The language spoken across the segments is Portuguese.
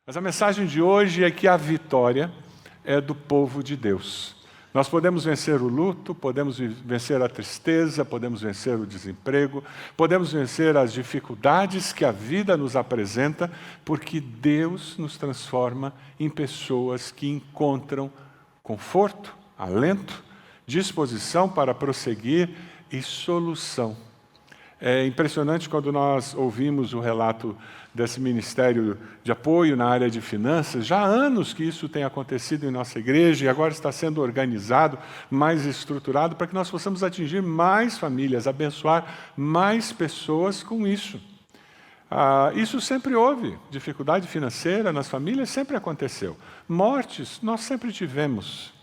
Mas a mensagem de hoje é que a vitória é do povo de Deus. Nós podemos vencer o luto, podemos vencer a tristeza, podemos vencer o desemprego, podemos vencer as dificuldades que a vida nos apresenta, porque Deus nos transforma em pessoas que encontram conforto, alento, disposição para prosseguir e solução. É impressionante quando nós ouvimos o relato desse ministério de apoio na área de finanças. Já há anos que isso tem acontecido em nossa igreja e agora está sendo organizado, mais estruturado, para que nós possamos atingir mais famílias, abençoar mais pessoas com isso. Isso sempre houve, dificuldade financeira nas famílias sempre aconteceu. Mortes nós sempre tivemos.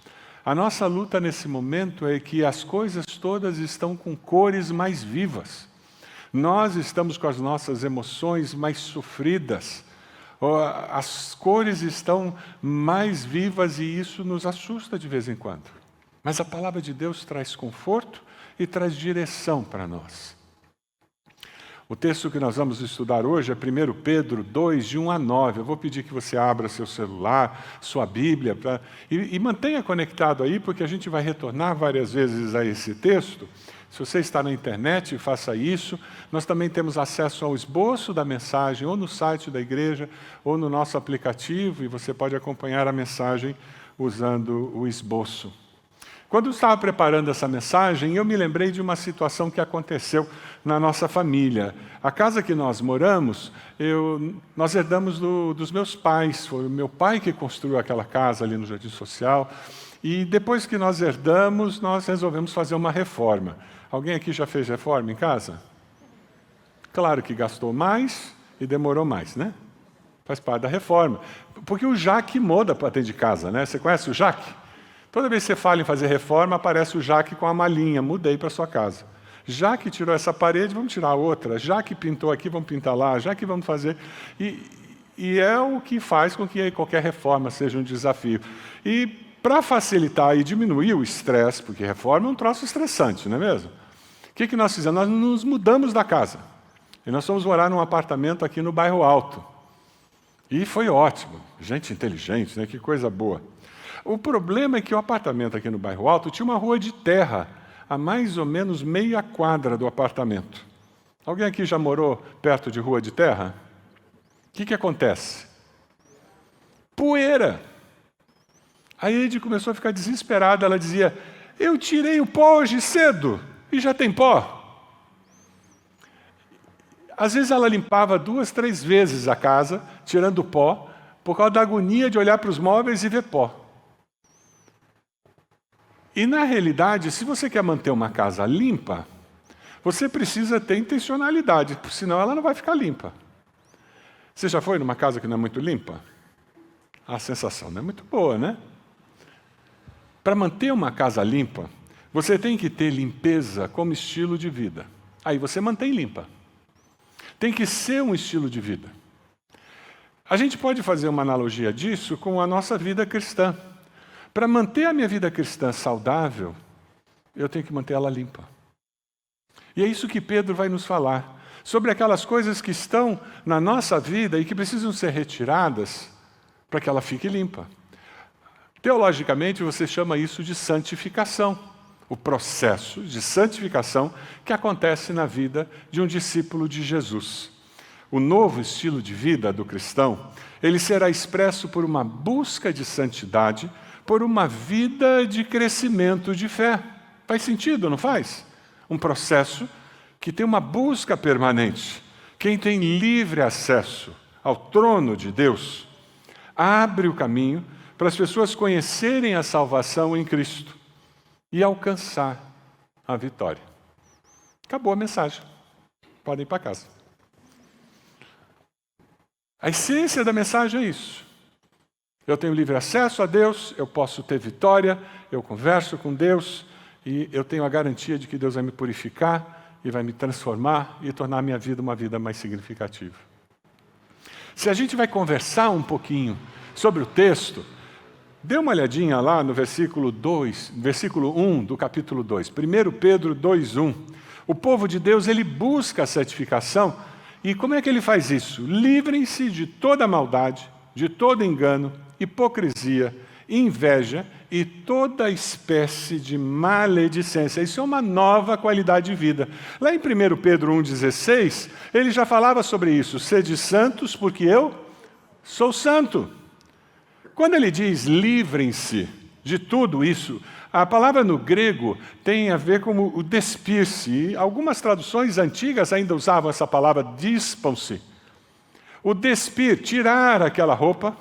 A nossa luta nesse momento é que as coisas todas estão com cores mais vivas. Nós estamos com as nossas emoções mais sofridas. As cores estão mais vivas e isso nos assusta de vez em quando. Mas a palavra de Deus traz conforto e traz direção para nós. O texto que nós vamos estudar hoje é 1 Pedro 2, de 1 a 9. Eu vou pedir que você abra seu celular, sua Bíblia, e mantenha conectado aí, porque a gente vai retornar várias vezes a esse texto. Se você está na internet, faça isso. Nós também temos acesso ao esboço da mensagem, ou no site da igreja, ou no nosso aplicativo, e você pode acompanhar a mensagem usando o esboço. Quando eu estava preparando essa mensagem, eu me lembrei de uma situação que aconteceu na nossa família. A casa que nós moramos, nós herdamos dos meus pais. Foi o meu pai que construiu aquela casa ali no Jardim Social. E depois que nós herdamos, nós resolvemos fazer uma reforma. Alguém aqui já fez reforma em casa? Claro que gastou mais e demorou mais, né? Faz parte da reforma. Porque o Jaque muda para dentro de casa, né? Você conhece o Jaque? Toda vez que você fala em fazer reforma, aparece o Jaque com a malinha. Mudei para sua casa. Já que tirou essa parede, vamos tirar outra. Já que pintou aqui, vamos pintar lá. Já que vamos fazer... E é o que faz com que qualquer reforma seja um desafio. E para facilitar e diminuir o estresse, porque reforma é um troço estressante, não é mesmo? O que nós fizemos? Nós nos mudamos da casa. E nós fomos morar num apartamento aqui no Bairro Alto. E foi ótimo. Gente inteligente, né? Que coisa boa. O problema é que o apartamento aqui no Bairro Alto tinha uma rua de terra, a mais ou menos meia quadra do apartamento. Alguém aqui já morou perto de rua de terra? O que acontece? Poeira. A Ede começou a ficar desesperada. Ela dizia, eu tirei o pó hoje cedo e já tem pó. Às vezes ela limpava 2, 3 vezes a casa, tirando o pó, por causa da agonia de olhar para os móveis e ver pó. E, na realidade, se você quer manter uma casa limpa, você precisa ter intencionalidade, senão ela não vai ficar limpa. Você já foi numa casa que não é muito limpa? A sensação não é muito boa, né? Para manter uma casa limpa, você tem que ter limpeza como estilo de vida. Aí você mantém limpa. Tem que ser um estilo de vida. A gente pode fazer uma analogia disso com a nossa vida cristã. Para manter a minha vida cristã saudável, eu tenho que manter ela limpa. E é isso que Pedro vai nos falar, sobre aquelas coisas que estão na nossa vida e que precisam ser retiradas para que ela fique limpa. Teologicamente, você chama isso de santificação, o processo de santificação que acontece na vida de um discípulo de Jesus. O novo estilo de vida do cristão, ele será expresso por uma busca de santidade, por uma vida de crescimento de fé. Faz sentido, não faz? Um processo que tem uma busca permanente. Quem tem livre acesso ao trono de Deus, abre o caminho para as pessoas conhecerem a salvação em Cristo e alcançar a vitória. Acabou a mensagem. Podem ir para casa. A essência da mensagem é isso. Eu tenho livre acesso a Deus, eu posso ter vitória, eu converso com Deus e eu tenho a garantia de que Deus vai me purificar e vai me transformar e tornar a minha vida uma vida mais significativa. Se a gente vai conversar um pouquinho sobre o texto, dê uma olhadinha lá no versículo 1 do capítulo 2, 1 Pedro 2:1. O povo de Deus, ele busca a santificação, e como é que ele faz isso? Livrem-se de toda maldade, de todo engano, hipocrisia, inveja e toda espécie de maledicência. Isso é uma nova qualidade de vida. Lá em 1 Pedro 1,16, ele já falava sobre isso. Sede santos, porque eu sou santo. Quando ele diz livrem-se de tudo isso, a palavra no grego tem a ver com o despir-se. Algumas traduções antigas ainda usavam essa palavra dispam-se. O despir, tirar aquela roupa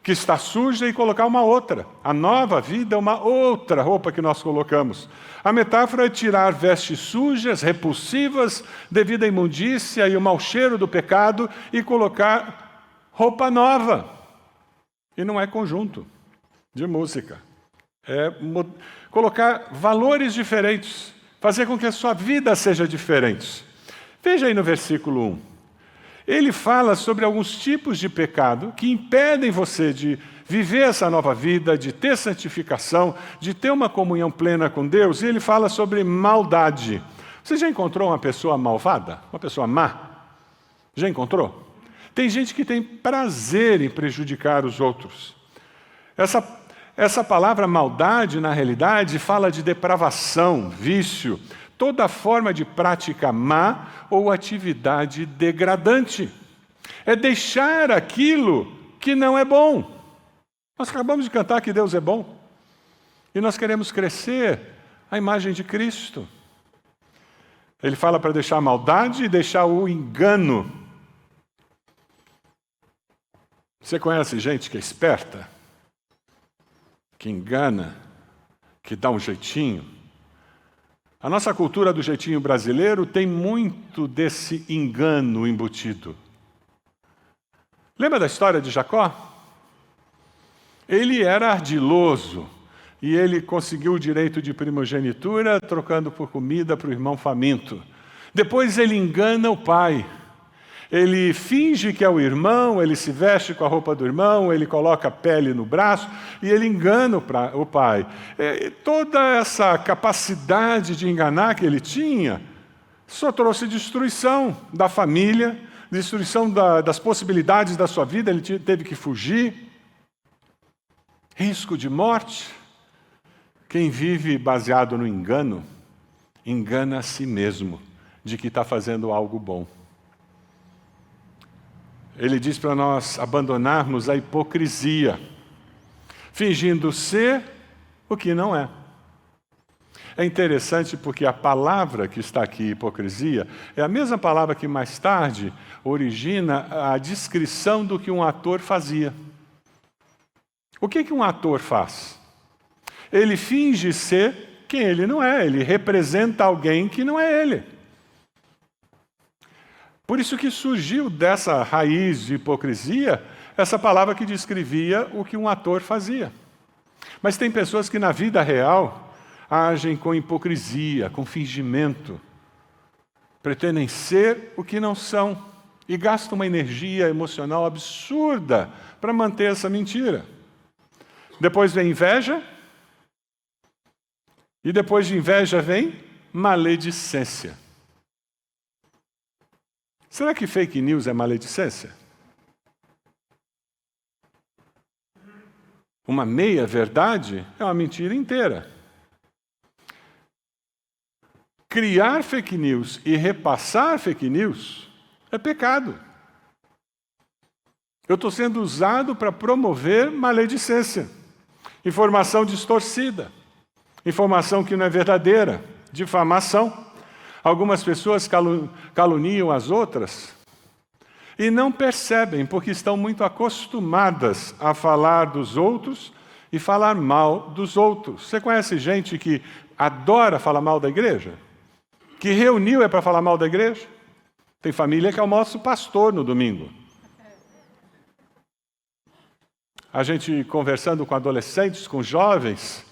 que está suja e colocar uma outra. A nova vida é uma outra roupa que nós colocamos. A metáfora é tirar vestes sujas, repulsivas, devido à imundícia e o mau cheiro do pecado e colocar roupa nova. E não é conjunto de música. É colocar valores diferentes, fazer com que a sua vida seja diferente. Veja aí no versículo 1. Ele fala sobre alguns tipos de pecado que impedem você de viver essa nova vida, de ter santificação, de ter uma comunhão plena com Deus. E ele fala sobre maldade. Você já encontrou uma pessoa malvada? Uma pessoa má? Já encontrou? Tem gente que tem prazer em prejudicar os outros. Essa palavra maldade, na realidade, fala de depravação, vício, toda forma de prática má ou atividade degradante. É deixar aquilo que não é bom. Nós acabamos de cantar que Deus é bom. E nós queremos crescer à imagem de Cristo. Ele fala para deixar a maldade e deixar o engano. Você conhece gente que é esperta? Que engana? Que dá um jeitinho? A nossa cultura do jeitinho brasileiro tem muito desse engano embutido. Lembra da história de Jacó? Ele era ardiloso e ele conseguiu o direito de primogenitura trocando por comida para o irmão faminto. Depois ele engana o pai. Ele finge que é o irmão, ele se veste com a roupa do irmão, ele coloca pele no braço e ele engana o pai. Toda essa capacidade de enganar que ele tinha só trouxe destruição da família, destruição das possibilidades da sua vida, ele teve que fugir. Risco de morte. Quem vive baseado no engano, engana a si mesmo de que está fazendo algo bom. Ele diz para nós abandonarmos a hipocrisia, fingindo ser o que não é. É interessante porque a palavra que está aqui, hipocrisia, é a mesma palavra que mais tarde origina a descrição do que um ator fazia. O que um ator faz? Ele finge ser quem ele não é, ele representa alguém que não é ele. Por isso que surgiu dessa raiz de hipocrisia essa palavra que descrevia o que um ator fazia. Mas tem pessoas que na vida real agem com hipocrisia, com fingimento, pretendem ser o que não são e gastam uma energia emocional absurda para manter essa mentira. Depois vem inveja, e depois de inveja vem maledicência. Será que fake news é maledicência? Uma meia-verdade é uma mentira inteira. Criar fake news e repassar fake news é pecado. Eu estou sendo usado para promover maledicência, informação distorcida, informação que não é verdadeira, difamação. Algumas pessoas caluniam as outras e não percebem, porque estão muito acostumadas a falar dos outros e falar mal dos outros. Você conhece gente que adora falar mal da igreja? Que reuniu é para falar mal da igreja? Tem família que almoça o pastor no domingo. A gente conversando com adolescentes, com jovens,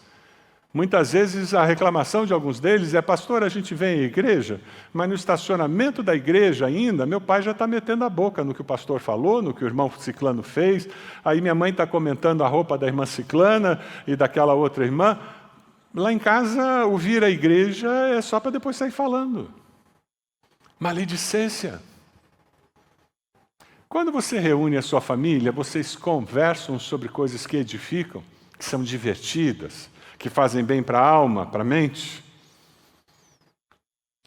muitas vezes a reclamação de alguns deles é: pastor, a gente vem à igreja, mas no estacionamento da igreja ainda, meu pai já está metendo a boca no que o pastor falou, no que o irmão ciclano fez, aí minha mãe está comentando a roupa da irmã ciclana e daquela outra irmã. Lá em casa, o vir à igreja é só para depois sair falando. Maledicência. Quando você reúne a sua família, vocês conversam sobre coisas que edificam, que são divertidas, que fazem bem para a alma, para a mente.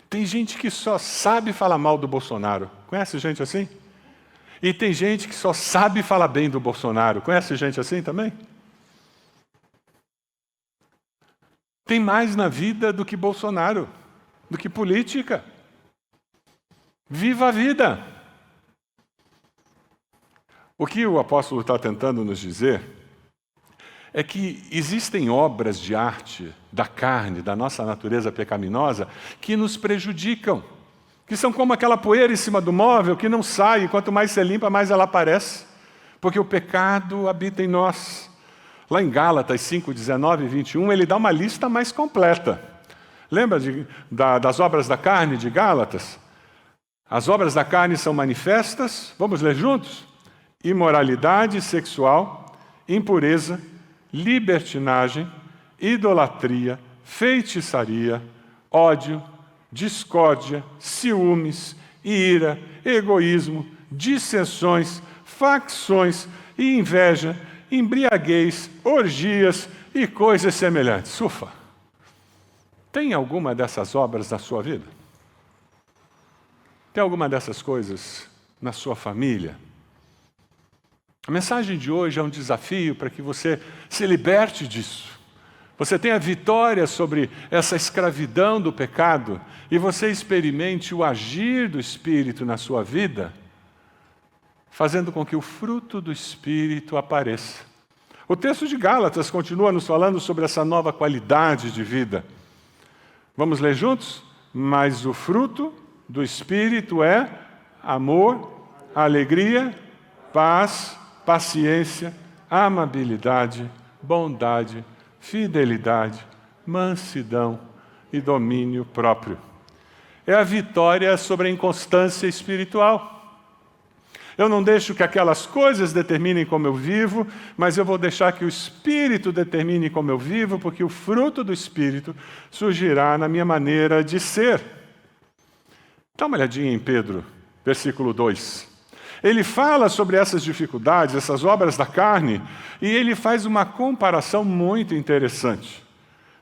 Tem gente que só sabe falar mal do Bolsonaro. Conhece gente assim? E tem gente que só sabe falar bem do Bolsonaro. Conhece gente assim também? Tem mais na vida do que Bolsonaro, do que política. Viva a vida! O que o apóstolo está tentando nos dizer é que existem obras de arte da carne, da nossa natureza pecaminosa, que nos prejudicam, que são como aquela poeira em cima do móvel que não sai, e quanto mais você limpa, mais ela aparece, porque o pecado habita em nós. Lá em Gálatas 5, 19 e 21, ele dá uma lista mais completa. Lembra das obras da carne de Gálatas? As obras da carne são manifestas, vamos ler juntos? Imoralidade sexual, impureza, libertinagem, idolatria, feitiçaria, ódio, discórdia, ciúmes, ira, egoísmo, dissensões, facções e inveja, embriaguez, orgias e coisas semelhantes. Ufa! Tem alguma dessas obras na sua vida? Tem alguma dessas coisas na sua família? A mensagem de hoje é um desafio para que você se liberte disso. Você tenha vitória sobre essa escravidão do pecado e você experimente o agir do Espírito na sua vida, fazendo com que o fruto do Espírito apareça. O texto de Gálatas continua nos falando sobre essa nova qualidade de vida. Vamos ler juntos? Mas o fruto do Espírito é amor, alegria, paz, paciência, amabilidade, bondade, fidelidade, mansidão e domínio próprio. É a vitória sobre a inconstância espiritual. Eu não deixo que aquelas coisas determinem como eu vivo, mas eu vou deixar que o Espírito determine como eu vivo, porque o fruto do Espírito surgirá na minha maneira de ser. Dá uma olhadinha em Pedro, versículo 2. Ele fala sobre essas dificuldades, essas obras da carne, e ele faz uma comparação muito interessante.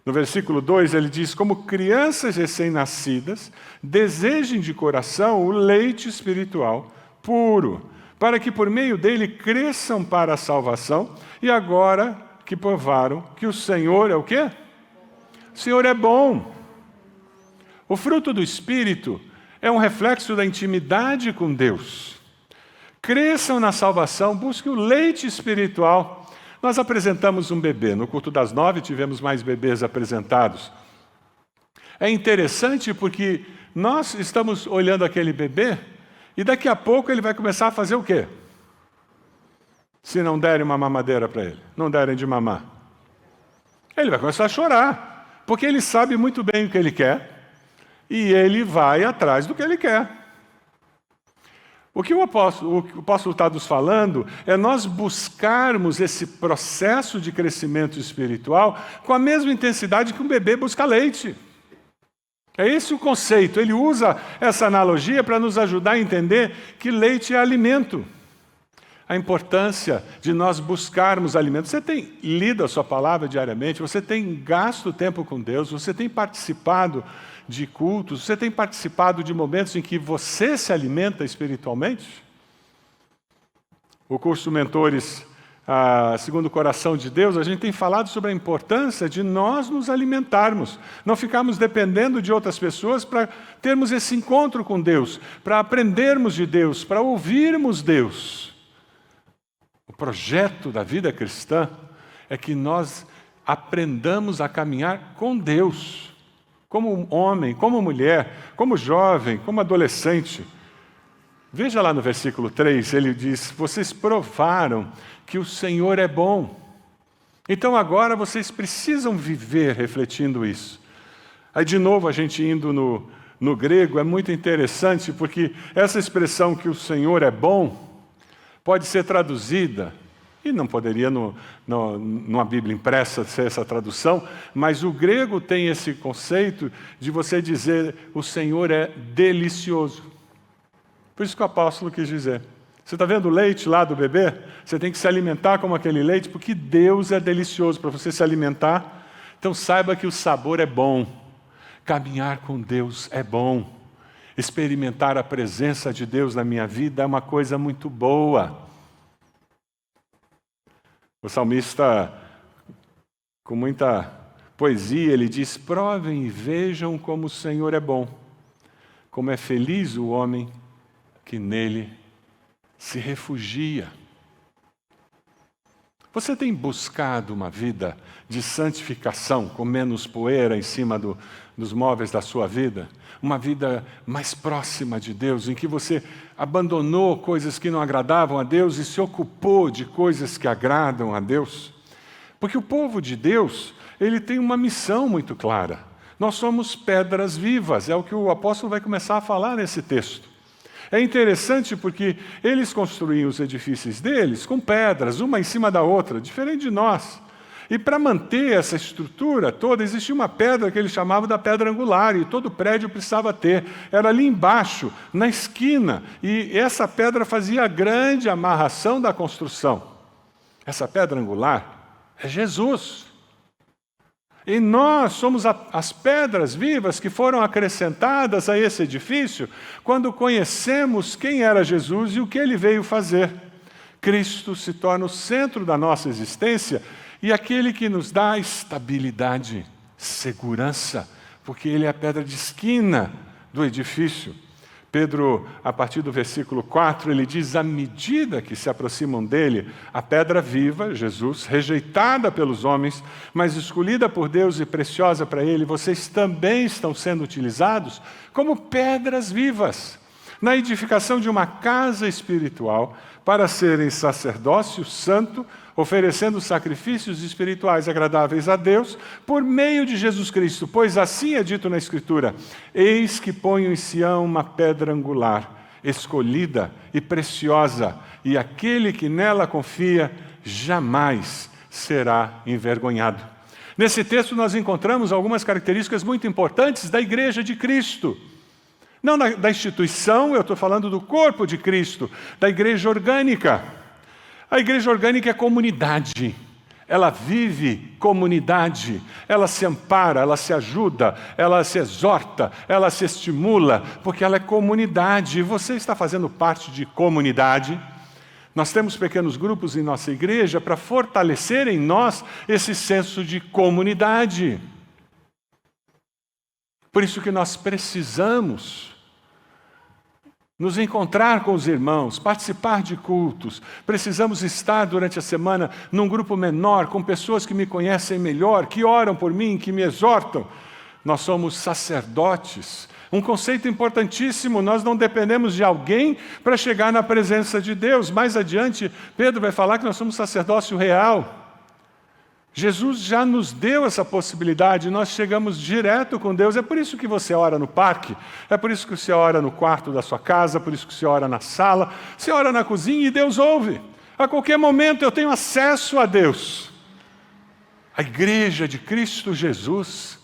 No versículo 2 ele diz: como crianças recém-nascidas, desejem de coração o leite espiritual puro, para que por meio dele cresçam para a salvação, e agora que provaram que o Senhor é o quê? O Senhor é bom. O fruto do Espírito é um reflexo da intimidade com Deus. Cresçam na salvação, busquem o leite espiritual. Nós apresentamos um bebê. No culto das 9 tivemos mais bebês apresentados. É interessante porque nós estamos olhando aquele bebê e daqui a pouco ele vai começar a fazer o quê? Se não derem uma mamadeira para ele, não derem de mamar. Ele vai começar a chorar, porque ele sabe muito bem o que ele quer e ele vai atrás do que ele quer. O que o apóstolo está nos falando é nós buscarmos esse processo de crescimento espiritual com a mesma intensidade que um bebê busca leite. É esse o conceito. Ele usa essa analogia para nos ajudar a entender que leite é alimento. A importância de nós buscarmos alimento. Você tem lido a sua palavra diariamente, você tem gasto tempo com Deus, você tem participado de cultos, você tem participado de momentos em que você se alimenta espiritualmente? O curso Mentores, segundo o coração de Deus, a gente tem falado sobre a importância de nós nos alimentarmos, não ficarmos dependendo de outras pessoas para termos esse encontro com Deus, para aprendermos de Deus, para ouvirmos Deus. O projeto da vida cristã é que nós aprendamos a caminhar com Deus, como homem, como mulher, como jovem, como adolescente. Veja lá no versículo 3, ele diz: vocês provaram que o Senhor é bom. Então agora vocês precisam viver refletindo isso. Aí de novo a gente indo no grego, é muito interessante, porque essa expressão que o Senhor é bom pode ser traduzida, e não poderia numa Bíblia impressa ser essa tradução, mas o grego tem esse conceito de você dizer: o Senhor é delicioso. Por isso que o apóstolo quis dizer: Você está vendo o leite lá do bebê? Você tem que se alimentar como aquele leite, porque Deus é delicioso para você se alimentar. Então saiba que o sabor é bom. Caminhar com Deus é bom. Experimentar a presença de Deus na minha vida é uma coisa muito boa. O salmista, com muita poesia, ele diz: provem e vejam como o Senhor é bom, como é feliz o homem que nele se refugia. Você tem buscado uma vida de santificação, com menos poeira em cima dos móveis da sua vida? Uma vida mais próxima de Deus, em que você abandonou coisas que não agradavam a Deus e se ocupou de coisas que agradam a Deus? Porque o povo de Deus, ele tem uma missão muito clara. Nós somos pedras vivas, é o que o apóstolo vai começar a falar nesse texto. É interessante porque eles construíam os edifícios deles com pedras, uma em cima da outra, diferente de nós. E para manter essa estrutura toda, existia uma pedra que eles chamavam da pedra angular, e todo prédio precisava ter. Era ali embaixo, na esquina, e essa pedra fazia a grande amarração da construção. Essa pedra angular é Jesus. E nós somos as pedras vivas que foram acrescentadas a esse edifício quando conhecemos quem era Jesus e o que ele veio fazer. Cristo se torna o centro da nossa existência e aquele que nos dá estabilidade, segurança, porque ele é a pedra de esquina do edifício. Pedro, a partir do versículo 4, ele diz: à medida que se aproximam dele, a pedra viva, Jesus, rejeitada pelos homens, mas escolhida por Deus e preciosa para ele, vocês também estão sendo utilizados como pedras vivas, na edificação de uma casa espiritual, para serem sacerdócio santo, oferecendo sacrifícios espirituais agradáveis a Deus, por meio de Jesus Cristo. Pois assim é dito na Escritura: eis que ponho em Sião uma pedra angular, escolhida e preciosa, e aquele que nela confia jamais será envergonhado. Nesse texto nós encontramos algumas características muito importantes da Igreja de Cristo. Não da instituição, eu estou falando do corpo de Cristo, da igreja orgânica. A igreja orgânica é comunidade, ela vive comunidade, ela se ampara, ela se ajuda, ela se exorta, ela se estimula, porque ela é comunidade. E você está fazendo parte de comunidade. Nós temos pequenos grupos em nossa igreja para fortalecer em nós esse senso de comunidade. Por isso que nós precisamos nos encontrar com os irmãos, participar de cultos. Precisamos estar durante a semana num grupo menor, com pessoas que me conhecem melhor, que oram por mim, que me exortam. Nós somos sacerdotes. Um conceito importantíssimo: nós não dependemos de alguém para chegar na presença de Deus. Mais adiante, Pedro vai falar que nós somos sacerdócio real. Jesus já nos deu essa possibilidade, nós chegamos direto com Deus. É por isso que você ora no parque, é por isso que você ora no quarto da sua casa, é por isso que você ora na sala, você ora na cozinha e Deus ouve. A qualquer momento eu tenho acesso a Deus. A igreja de Cristo Jesus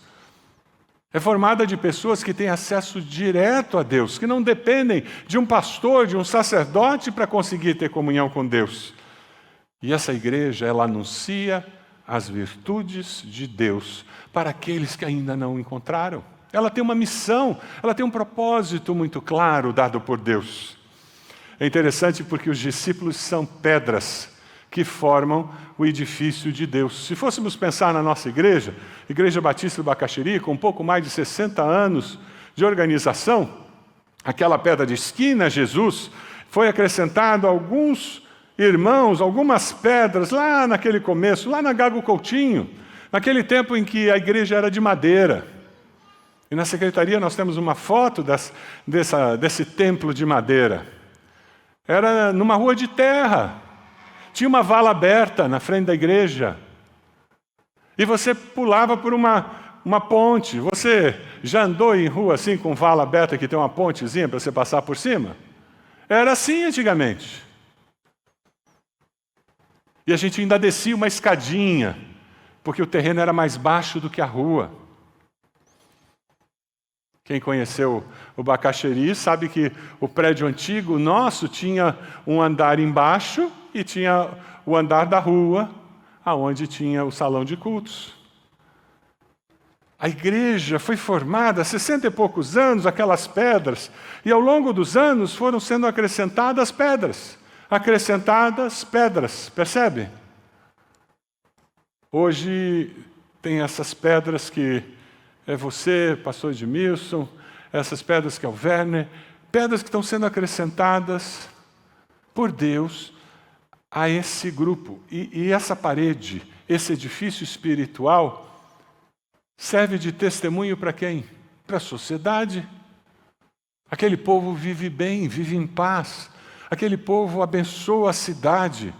é formada de pessoas que têm acesso direto a Deus, que não dependem de um pastor, de um sacerdote para conseguir ter comunhão com Deus. E essa igreja, ela anuncia as virtudes de Deus para aqueles que ainda não o encontraram. Ela tem uma missão, ela tem um propósito muito claro dado por Deus. É interessante porque os discípulos são pedras que formam o edifício de Deus. Se fôssemos pensar na nossa igreja, Igreja Batista do Bacaxiri, com um pouco mais de 60 anos de organização, aquela pedra de esquina, Jesus, foi acrescentado alguns irmãos, algumas pedras, lá naquele começo, lá na Gago Coutinho, naquele tempo em que a igreja era de madeira. E na secretaria nós temos uma foto desse templo de madeira. Era numa rua de terra. Tinha uma vala aberta na frente da igreja. E você pulava por uma ponte. Você já andou em rua assim com vala aberta que tem uma pontezinha para você passar por cima? Era assim antigamente. E a gente ainda descia uma escadinha, porque o terreno era mais baixo do que a rua. Quem conheceu o Bacaxeri sabe que o prédio antigo nosso tinha um andar embaixo e tinha o andar da rua, aonde tinha o salão de cultos. A igreja foi formada há 60 e poucos anos, aquelas pedras, e ao longo dos anos foram sendo acrescentadas pedras, percebe? Hoje tem essas pedras que é você, pastor Edmilson, essas pedras que é o Werner, pedras que estão sendo acrescentadas por Deus a esse grupo. E essa parede, esse edifício espiritual, serve de testemunho para quem? Para a sociedade. Aquele povo vive bem, vive em paz. Aquele povo abençoa a cidade.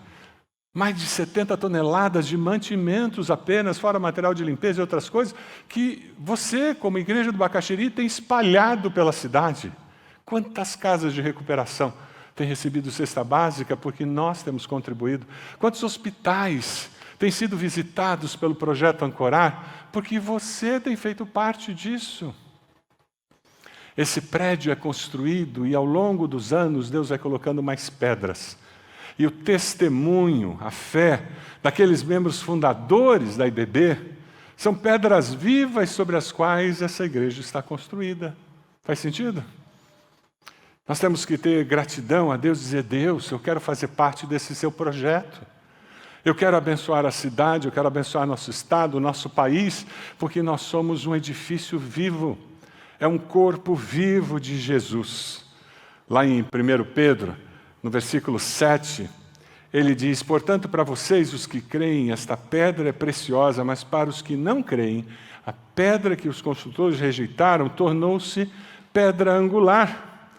Mais de 70 toneladas de mantimentos apenas, fora material de limpeza e outras coisas, que você, como igreja do Bacaxeri, tem espalhado pela cidade. Quantas casas de recuperação têm recebido cesta básica porque nós temos contribuído? Quantos hospitais têm sido visitados pelo projeto Ancorar porque você tem feito parte disso? Esse prédio é construído e ao longo dos anos Deus vai colocando mais pedras. E o testemunho, a fé daqueles membros fundadores da IBB são pedras vivas sobre as quais essa igreja está construída. Faz sentido? Nós temos que ter gratidão a Deus e dizer: Deus, eu quero fazer parte desse seu projeto. Eu quero abençoar a cidade, eu quero abençoar nosso estado, nosso país, porque nós somos um edifício vivo. É um corpo vivo de Jesus. Lá em 1 Pedro, no versículo 7, ele diz: portanto, para vocês, os que creem, esta pedra é preciosa, mas para os que não creem, a pedra que os construtores rejeitaram tornou-se pedra angular,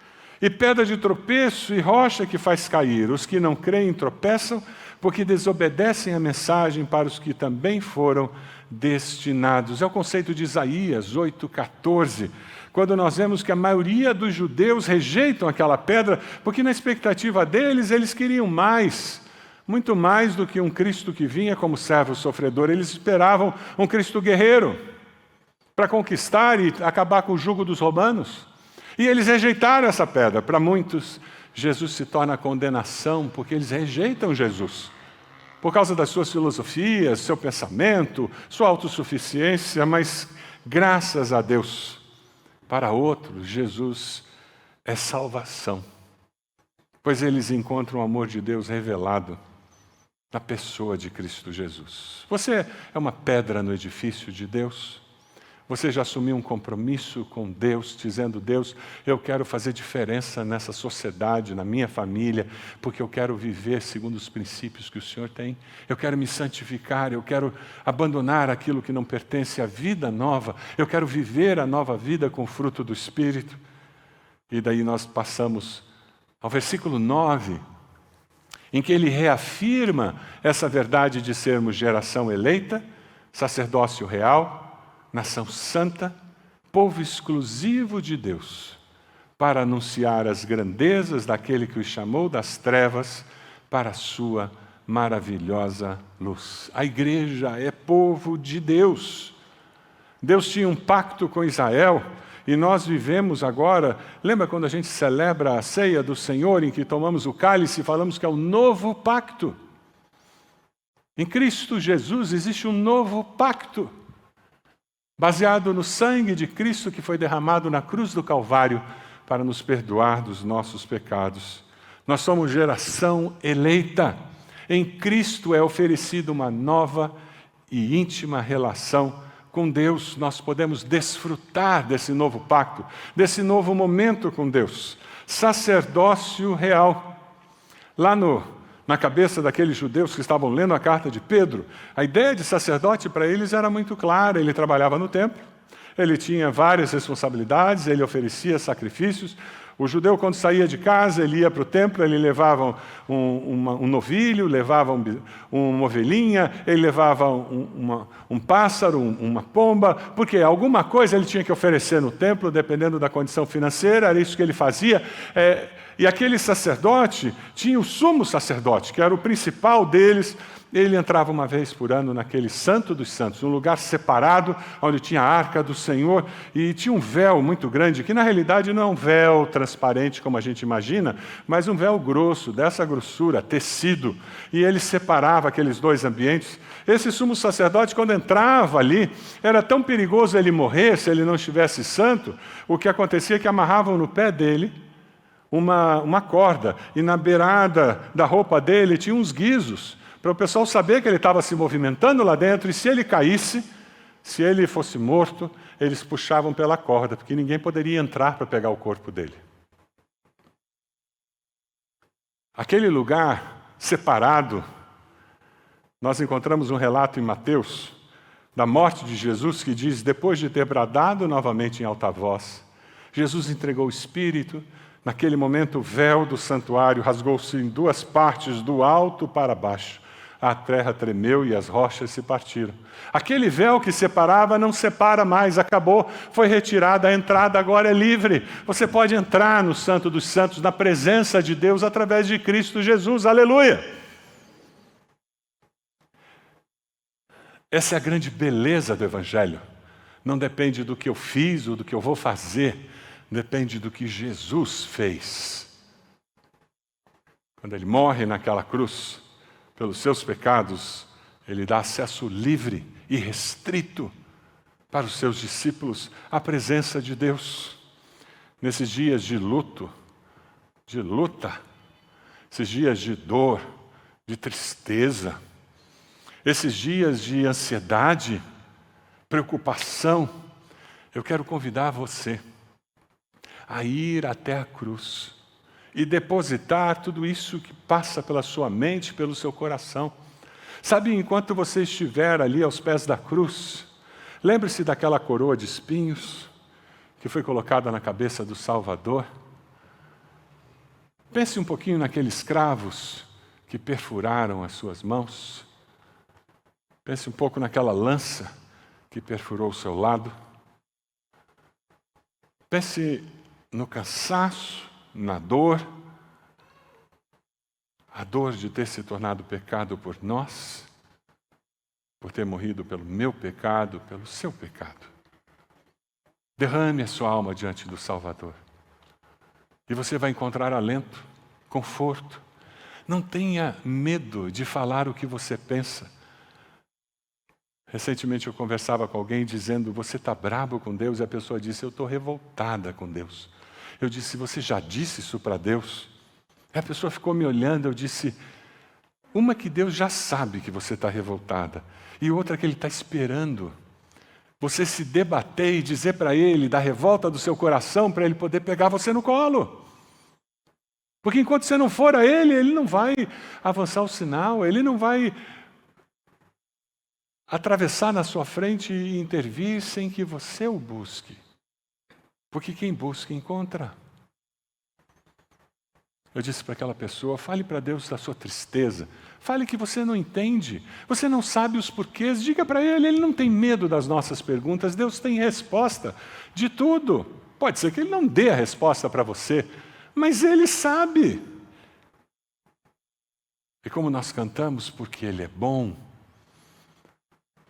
e pedra de tropeço e rocha que faz cair. Os que não creem tropeçam, porque desobedecem a mensagem para os que também foram destinados. É o conceito de Isaías 8,14, quando nós vemos que a maioria dos judeus rejeitam aquela pedra, porque na expectativa deles, eles queriam mais, muito mais do que um Cristo que vinha como servo sofredor. Eles esperavam um Cristo guerreiro, para conquistar e acabar com o jugo dos romanos. E eles rejeitaram essa pedra. Para muitos, Jesus se torna condenação, porque eles rejeitam Jesus. Por causa das suas filosofias, seu pensamento, sua autossuficiência, mas graças a Deus, para outros, Jesus é salvação, pois eles encontram o amor de Deus revelado na pessoa de Cristo Jesus. Você é uma pedra no edifício de Deus? Você já assumiu um compromisso com Deus, dizendo: Deus, eu quero fazer diferença nessa sociedade, na minha família, porque eu quero viver segundo os princípios que o Senhor tem. Eu quero me santificar, eu quero abandonar aquilo que não pertence à vida nova. Eu quero viver a nova vida com o fruto do Espírito. E daí nós passamos ao versículo 9, em que ele reafirma essa verdade de sermos geração eleita, sacerdócio real, nação santa, povo exclusivo de Deus, para anunciar as grandezas daquele que os chamou das trevas para a sua maravilhosa luz. A igreja é povo de Deus. Deus tinha um pacto com Israel e nós vivemos agora. Lembra quando a gente celebra a ceia do Senhor, em que tomamos o cálice e falamos que é o novo pacto? Em Cristo Jesus existe um novo pacto, baseado no sangue de Cristo que foi derramado na cruz do Calvário para nos perdoar dos nossos pecados. Nós somos geração eleita. Em Cristo é oferecida uma nova e íntima relação com Deus. Nós podemos desfrutar desse novo pacto, desse novo momento com Deus. Sacerdócio real. Lá na cabeça daqueles judeus que estavam lendo a carta de Pedro, a ideia de sacerdote para eles era muito clara. Ele trabalhava no templo, ele tinha várias responsabilidades, ele oferecia sacrifícios. O judeu, quando saía de casa, ele ia para o templo, ele levava um novilho, levava uma ovelhinha, ele levava um pássaro, uma pomba, porque alguma coisa ele tinha que oferecer no templo, dependendo da condição financeira. Era isso que ele fazia. E aquele sacerdote tinha o sumo sacerdote, que era o principal deles. Ele entrava uma vez por ano naquele Santo dos Santos, um lugar separado, onde tinha a arca do Senhor, e tinha um véu muito grande, que na realidade não é um véu transparente como a gente imagina, mas um véu grosso, dessa grossura, tecido. E ele separava aqueles dois ambientes. Esse sumo sacerdote, quando entrava ali, era tão perigoso ele morrer se ele não estivesse santo, o que acontecia é que amarravam no pé dele uma corda, e na beirada da roupa dele tinha uns guizos, para o pessoal saber que ele estava se movimentando lá dentro, e se ele caísse, se ele fosse morto, eles puxavam pela corda, porque ninguém poderia entrar para pegar o corpo dele. Aquele lugar separado, nós encontramos um relato em Mateus, da morte de Jesus, que diz: depois de ter bradado novamente em alta voz, Jesus entregou o Espírito. Naquele momento, o véu do santuário rasgou-se em duas partes, do alto para baixo. A terra tremeu e as rochas se partiram. Aquele véu que separava não separa mais, acabou, foi retirada, a entrada agora é livre. Você pode entrar no Santo dos Santos, na presença de Deus, através de Cristo Jesus. Aleluia! Essa é a grande beleza do Evangelho. Não depende do que eu fiz ou do que eu vou fazer, depende do que Jesus fez. Quando Ele morre naquela cruz, pelos seus pecados, Ele dá acesso livre e restrito para os seus discípulos à presença de Deus. Nesses dias de luto, de luta, esses dias de dor, de tristeza, esses dias de ansiedade, preocupação, eu quero convidar você a ir até a cruz e depositar tudo isso que passa pela sua mente, pelo seu coração. Sabe, enquanto você estiver ali aos pés da cruz, lembre-se daquela coroa de espinhos que foi colocada na cabeça do Salvador. Pense um pouquinho naqueles cravos que perfuraram as suas mãos. Pense um pouco naquela lança que perfurou o seu lado. Pense no cansaço, na dor, a dor de ter se tornado pecado por nós, por ter morrido pelo meu pecado, pelo seu pecado. Derrame a sua alma diante do Salvador. E você vai encontrar alento, conforto. Não tenha medo de falar o que você pensa. Recentemente eu conversava com alguém dizendo: você está bravo com Deus? E a pessoa disse: eu estou revoltada com Deus. Eu disse: você já disse isso para Deus? E a pessoa ficou me olhando. Eu disse: uma que Deus já sabe que você está revoltada, e outra que Ele está esperando você se debater e dizer para Ele da revolta do seu coração, para Ele poder pegar você no colo. Porque enquanto você não for a Ele, Ele não vai avançar o sinal, Ele não vai atravessar na sua frente e intervir sem que você o busque. Porque quem busca, encontra. Eu disse para aquela pessoa: fale para Deus da sua tristeza. Fale que você não entende. Você não sabe os porquês. Diga para Ele. Ele não tem medo das nossas perguntas. Deus tem resposta de tudo. Pode ser que Ele não dê a resposta para você, mas Ele sabe. E como nós cantamos, porque Ele é bom,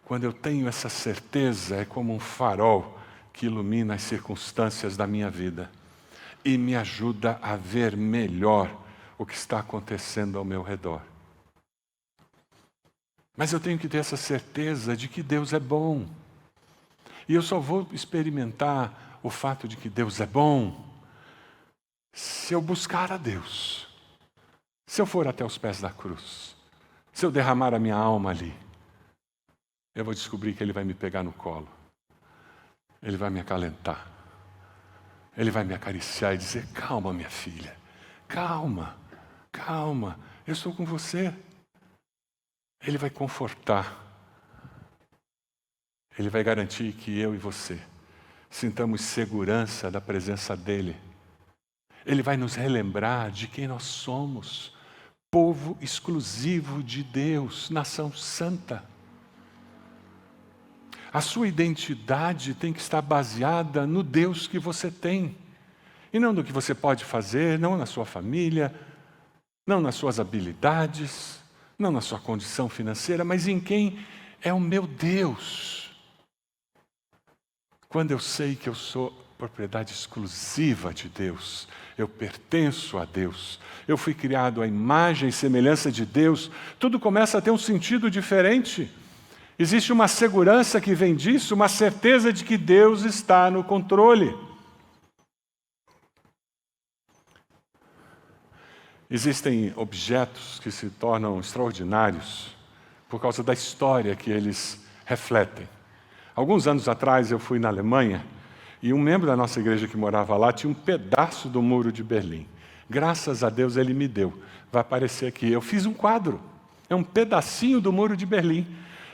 quando eu tenho essa certeza, é como um farol que ilumina as circunstâncias da minha vida e me ajuda a ver melhor o que está acontecendo ao meu redor. Mas eu tenho que ter essa certeza de que Deus é bom. E eu só vou experimentar o fato de que Deus é bom se eu buscar a Deus, se eu for até os pés da cruz, se eu derramar a minha alma ali. Eu vou descobrir que Ele vai me pegar no colo. Ele vai me acalentar. Ele vai me acariciar e dizer: calma, minha filha. Calma, calma. Eu estou com você. Ele vai confortar. Ele vai garantir que eu e você sintamos segurança da presença dEle. Ele vai nos relembrar de quem nós somos. Povo exclusivo de Deus, nação santa. A sua identidade tem que estar baseada no Deus que você tem. E não do que você pode fazer, não na sua família, não nas suas habilidades, não na sua condição financeira, mas em quem é o meu Deus. Quando eu sei que eu sou propriedade exclusiva de Deus, eu pertenço a Deus, eu fui criado à imagem e semelhança de Deus, tudo começa a ter um sentido diferente. Existe uma segurança que vem disso, uma certeza de que Deus está no controle. Existem objetos que se tornam extraordinários por causa da história que eles refletem. Alguns anos atrás eu fui na Alemanha e um membro da nossa igreja que morava lá tinha um pedaço do Muro de Berlim. Graças a Deus ele me deu. Vai aparecer aqui. Eu fiz um quadro. É um pedacinho do Muro de Berlim.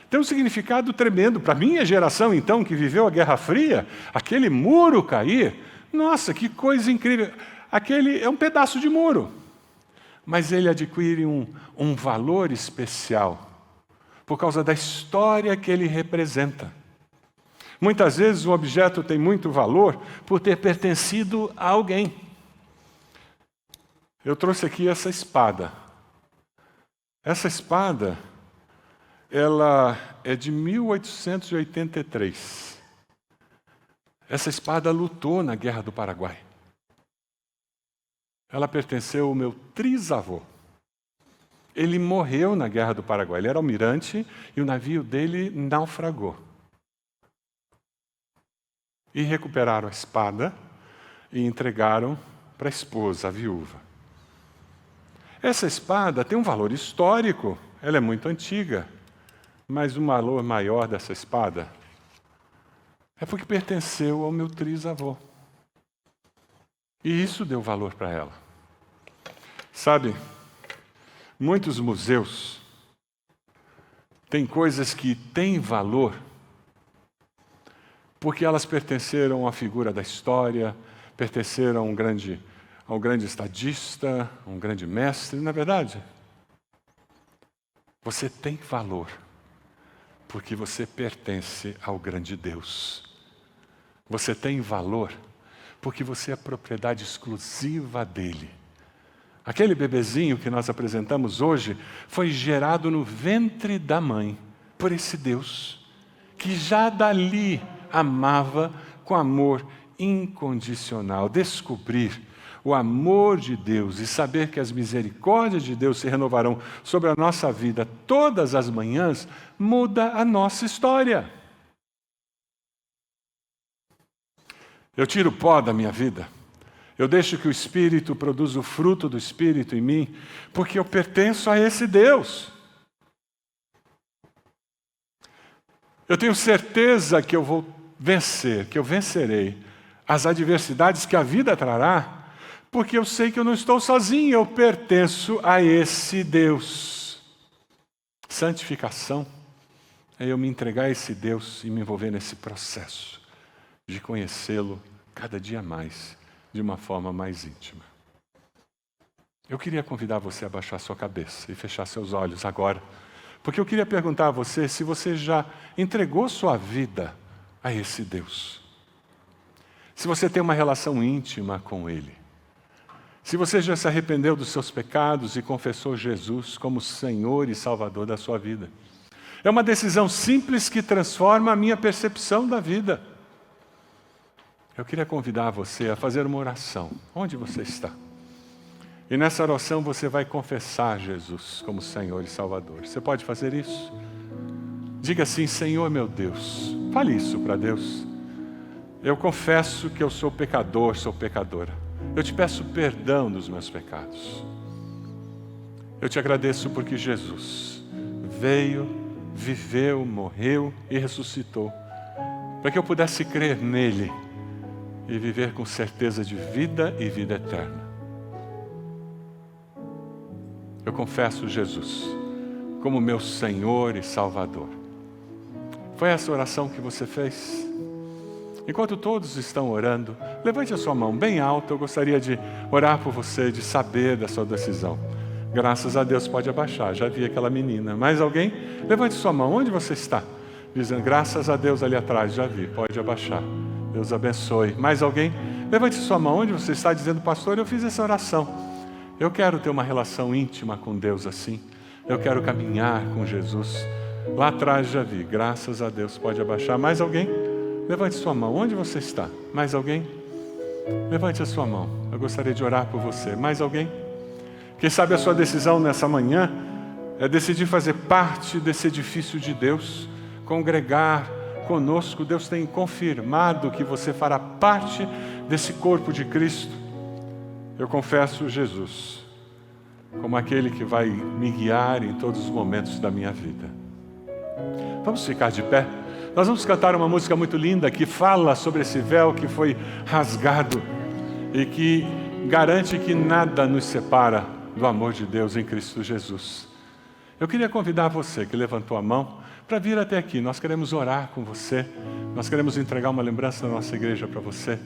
Tem um significado tremendo. Para a minha geração, então, que viveu a Guerra Fria, aquele muro cair, nossa, que coisa incrível. Aquele é um pedaço de muro. Mas ele adquire um valor especial por causa da história que ele representa. Muitas vezes o objeto tem muito valor por ter pertencido a alguém. Eu trouxe aqui essa espada. Essa espada, ela é de 1883. Essa espada lutou na Guerra do Paraguai. Ela pertenceu ao meu trisavô. Ele morreu na Guerra do Paraguai. Ele era almirante e o navio dele naufragou. E recuperaram a espada e entregaram para a esposa, a viúva. Essa espada tem um valor histórico, ela é muito antiga, mas o valor maior dessa espada é porque pertenceu ao meu trisavô. E isso deu valor para ela. Sabe, muitos museus têm coisas que têm valor porque elas pertenceram à figura da história, pertenceram a um grande estadista, a um grande mestre. Na verdade, você tem valor porque você pertence ao grande Deus. Você tem valor porque você é propriedade exclusiva dele. Aquele bebezinho que nós apresentamos hoje foi gerado no ventre da mãe por esse Deus, que já dali amava com amor incondicional. Descobrir o amor de Deus e saber que as misericórdias de Deus se renovarão sobre a nossa vida todas as manhãs, muda a nossa história. Eu tiro o pó da minha vida. Eu deixo que o Espírito produza o fruto do Espírito em mim, porque eu pertenço a esse Deus. Eu tenho certeza que eu vou vencer, que eu vencerei as adversidades que a vida trará, porque eu sei que eu não estou sozinho, eu pertenço a esse Deus. Santificação é eu me entregar a esse Deus e me envolver nesse processo de conhecê-lo cada dia mais, de uma forma mais íntima. Eu queria convidar você a baixar sua cabeça e fechar seus olhos agora, porque eu queria perguntar a você se você já entregou sua vida a esse Deus. Se você tem uma relação íntima com Ele. Se você já se arrependeu dos seus pecados e confessou Jesus como Senhor e Salvador da sua vida. É uma decisão simples que transforma a minha percepção da vida. Eu queria convidar você a fazer uma oração, onde você está. E nessa oração você vai confessar Jesus como Senhor e Salvador. Você pode fazer isso? Diga assim: Senhor meu Deus. Fale isso para Deus. Eu confesso que eu sou pecador, sou pecadora. Eu te peço perdão dos meus pecados. Eu te agradeço porque Jesus veio, viveu, morreu e ressuscitou, para que eu pudesse crer nele e viver com certeza de vida e vida eterna. Eu confesso Jesus como meu Senhor e Salvador. Foi essa oração que você fez? Enquanto todos estão orando, levante a sua mão bem alta. Eu gostaria de orar por você, de saber da sua decisão. Graças a Deus, pode abaixar. Já vi aquela menina. Mais alguém? Levante sua mão. Onde você está? Dizendo, graças a Deus ali atrás. Já vi. Pode abaixar. Deus abençoe. Mais alguém? Levante sua mão onde você está, dizendo: pastor, eu fiz essa oração. Eu quero ter uma relação íntima com Deus assim. Eu quero caminhar com Jesus. Lá atrás já vi, graças a Deus. Pode abaixar. Mais alguém? Levante sua mão. Onde você está? Mais alguém? Levante a sua mão. Eu gostaria de orar por você. Mais alguém? Quem sabe a sua decisão nessa manhã é decidir fazer parte desse edifício de Deus, congregar conosco. Deus tem confirmado que você fará parte desse corpo de Cristo. Eu confesso Jesus como aquele que vai me guiar em todos os momentos da minha vida. Vamos ficar de pé? Nós vamos cantar uma música muito linda que fala sobre esse véu que foi rasgado e que garante que nada nos separa do amor de Deus em Cristo Jesus. Eu queria convidar você que levantou a mão para vir até aqui. Nós queremos orar com você, nós queremos entregar uma lembrança da nossa igreja para você.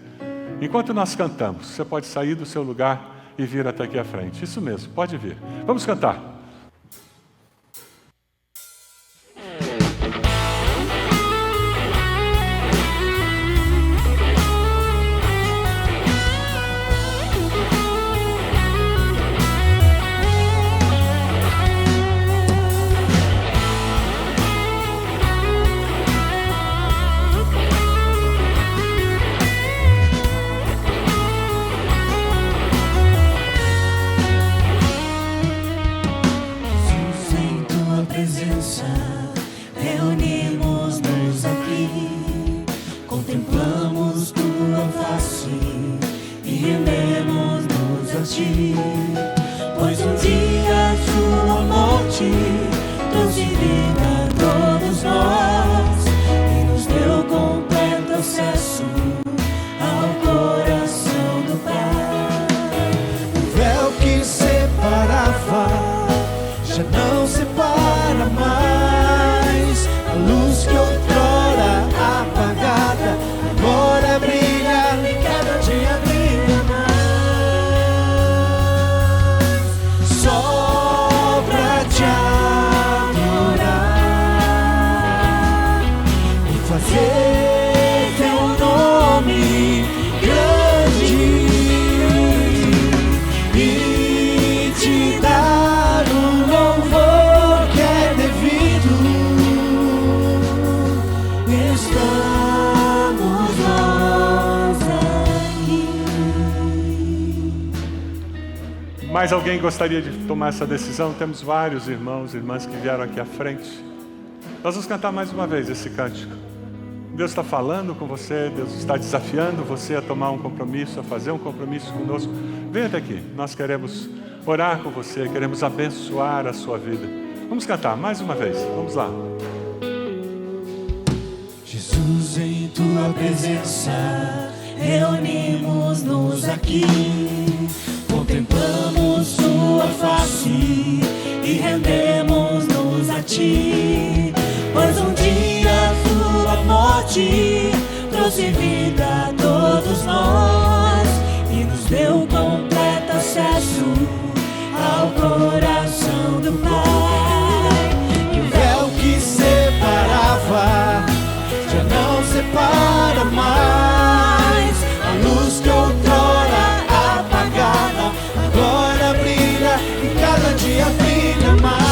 Enquanto nós cantamos, você pode sair do seu lugar e vir até aqui à frente. Isso mesmo, pode vir. Vamos cantar. Reunimos-nos aqui, contemplamos tua face e rendemos-nos a ti, pois um dia tua morte trouxe vida a todos nós e nos deu completo acesso ao coração do Pai. O véu que separava já não separa mais. A luz que outrora apagada agora brilha e cada dia brilha mais. Só pra te adorar e fazer teu nome grande e te dar o louvor que é devido. Estamos nós aqui. Mais alguém gostaria de tomar essa decisão? Temos vários irmãos e irmãs que vieram aqui à frente. Nós vamos cantar mais uma vez esse cântico. Deus está falando com você, Deus está desafiando você a tomar um compromisso, a fazer um compromisso conosco. Venha até aqui, nós queremos orar com você, queremos abençoar a sua vida. Vamos cantar mais uma vez, vamos lá. Jesus, em tua presença, reunimos-nos aqui, contemplamos tua face e rendemos-nos a ti, pois um dia tua morte trouxe vida a todos nós e nos deu completo acesso ao coração do Pai. E o véu que separava já não separa mais. A luz que outrora apagada agora brilha e cada dia brilha mais.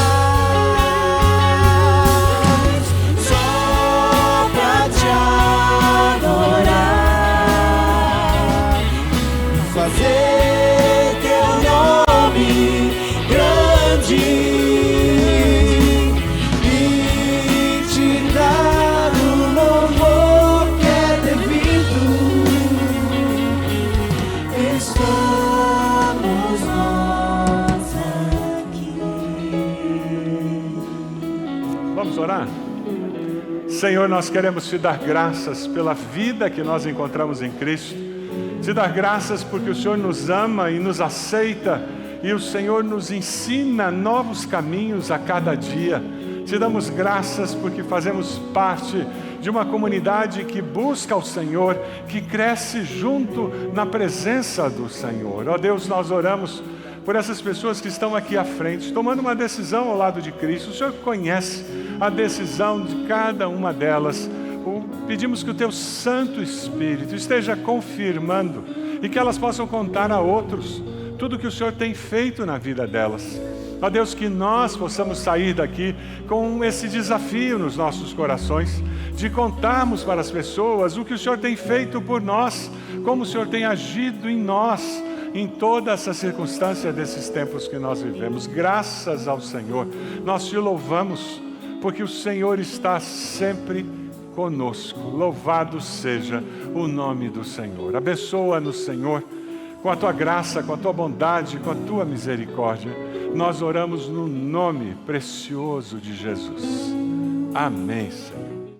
Só pra te adorar e fazer teu nome grande e te dar o louvor que é devido. Estamos nós aqui. Vamos orar? Senhor, nós queremos te dar graças pela vida que nós encontramos em Cristo. Te dar graças porque o Senhor nos ama e nos aceita e o Senhor nos ensina novos caminhos a cada dia. Te damos graças porque fazemos parte de uma comunidade que busca o Senhor, que cresce junto na presença do Senhor. Ó Deus, nós oramos por essas pessoas que estão aqui à frente, tomando uma decisão ao lado de Cristo. O Senhor conhece a decisão de cada uma delas. pedimos que o Teu Santo Espírito esteja confirmando e que elas possam contar a outros tudo que o Senhor tem feito na vida delas. Ó Deus, que nós possamos sair daqui com esse desafio nos nossos corações, de contarmos para as pessoas o que o Senhor tem feito por nós, como o Senhor tem agido em nós, em toda essa circunstância desses tempos que nós vivemos. Graças ao Senhor, nós te louvamos, porque o Senhor está sempre conosco. Louvado seja o nome do Senhor. Abençoa-nos, Senhor, com a Tua graça, com a Tua bondade, com a Tua misericórdia. Nós oramos no nome precioso de Jesus. Amém, Senhor.